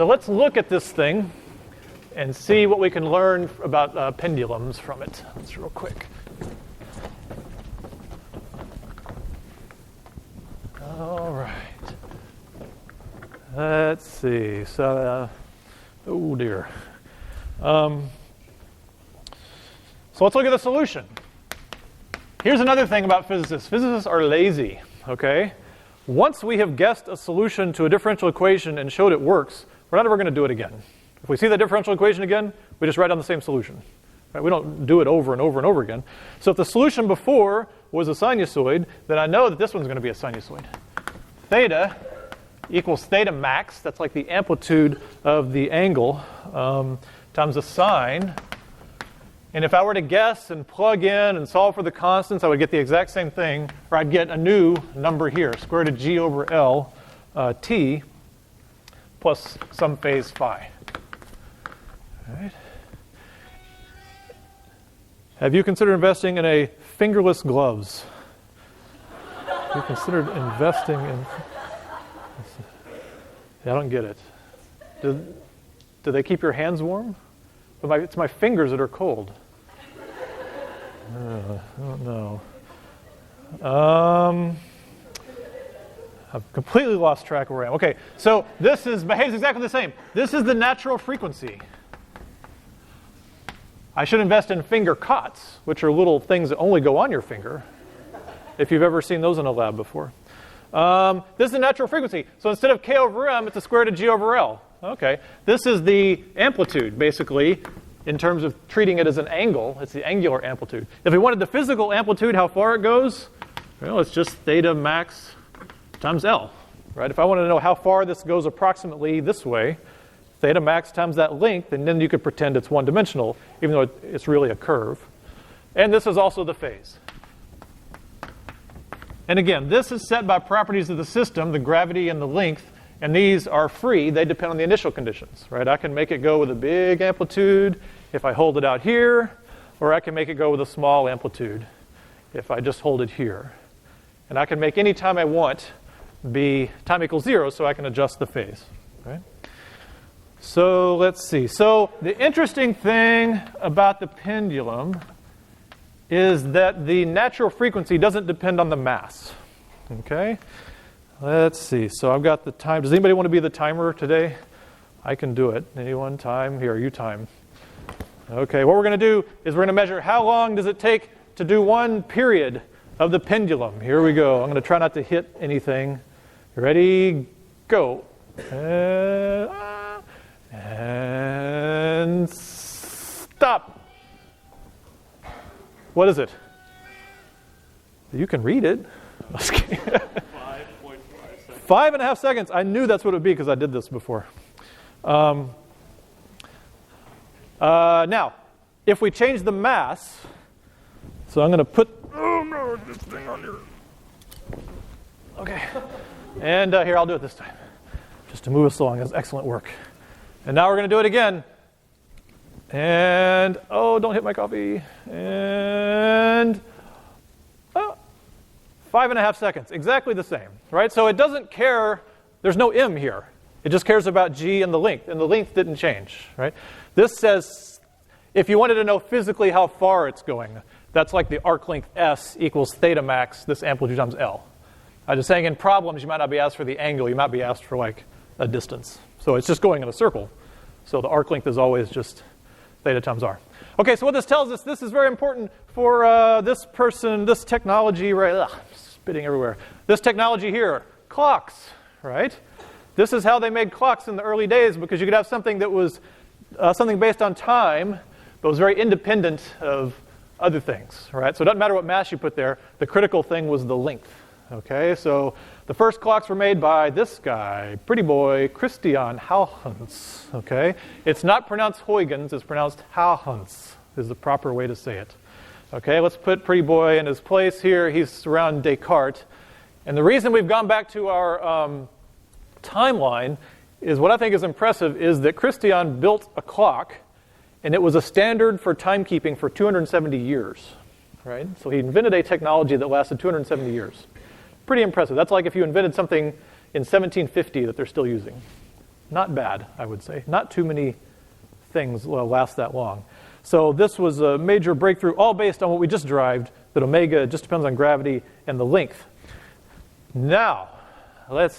So let's look at this thing and see what we can learn about pendulums from it. That's real quick. All right. Let's see. So, oh dear. So let's look at the solution. Here's another thing about physicists. Physicists are lazy, okay? Once we have guessed a solution to a differential equation and showed it works, we're not ever going to do it again. If we see the differential equation again, we just write down the same solution. Right? We don't do it over and over and over again. So if the solution before was a sinusoid, then I know that this one's going to be a sinusoid. Theta equals theta max, that's like the amplitude of the angle, times the sine. And if I were to guess and plug in and solve for the constants, I would get the exact same thing, or I'd get a new number here, square root of g over L t plus some phase phi. All right. Have you considered investing in a fingerless gloves? Have you considered investing in... I don't get it. Do they keep your hands warm? But it's my fingers that are cold. I don't know. I've completely lost track of where I am. Okay, so this behaves exactly the same. This is the natural frequency. I should invest in finger cots, which are little things that only go on your finger, if you've ever seen those in a lab before. This is the natural frequency. So instead of k over m, it's a square root of g over L. Okay, this is the amplitude, basically, in terms of treating it as an angle. It's the angular amplitude. If we wanted the physical amplitude, how far it goes, well, it's just theta max times L, right? If I wanted to know how far this goes approximately this way, theta max times that length, and then you could pretend it's one-dimensional, even though it's really a curve. And this is also the phase. And again, this is set by properties of the system, the gravity and the length, and these are free. They depend on the initial conditions, right? I can make it go with a big amplitude if I hold it out here, or I can make it go with a small amplitude if I just hold it here. And I can make any time I want be time equals 0, so I can adjust the phase, right? So let's see. So the interesting thing about the pendulum is that the natural frequency doesn't depend on the mass, okay? Let's see. So I've got the time. Does anybody want to be the timer today? I can do it. Anyone? Time? Here, you time. Okay, what we're going to do is we're going to measure how long does it take to do one period of the pendulum. Here we go. I'm going to try not to hit anything. You ready? Go. And stop. What is it? You can read it. 5.5 seconds. I knew that's what it would be because I did this before. Now, if we change the mass, so I'm going to put this thing on here. Okay. And here, I'll do it this time, just to move us along. That's excellent work. And now we're going to do it again. And, oh, don't hit my coffee. And 5.5 seconds, exactly the same, right? So it doesn't care, there's no m here. It just cares about g and the length didn't change, right? This says, if you wanted to know physically how far it's going, that's like the arc length s equals theta max, this amplitude times L. I'm just saying in problems, you might not be asked for the angle, you might be asked for like a distance. So it's just going in a circle. So the arc length is always just theta times r. Okay, so what this tells us, this is very important for this person, this technology, right? Spitting everywhere. This technology here, clocks, right? This is how they made clocks in the early days, because you could have something that was something based on time, but was very independent of other things, right? So it doesn't matter what mass you put there. The critical thing was the length, okay? So the first clocks were made by this guy, pretty boy, Christian Huygens, okay? It's not pronounced Huygens, it's pronounced Huygens is the proper way to say it. Okay, let's put pretty boy in his place here. He's around Descartes. And the reason we've gone back to our timeline is what I think is impressive is that Christian built a clock, and it was a standard for timekeeping for 270 years, right? So he invented a technology that lasted 270 years. Pretty impressive. That's like if you invented something in 1750 that they're still using. not bad, I would say. Not too many things last that long. So this was a major breakthrough, all based on what we just derived, that omega just depends on gravity and the length. Now, let's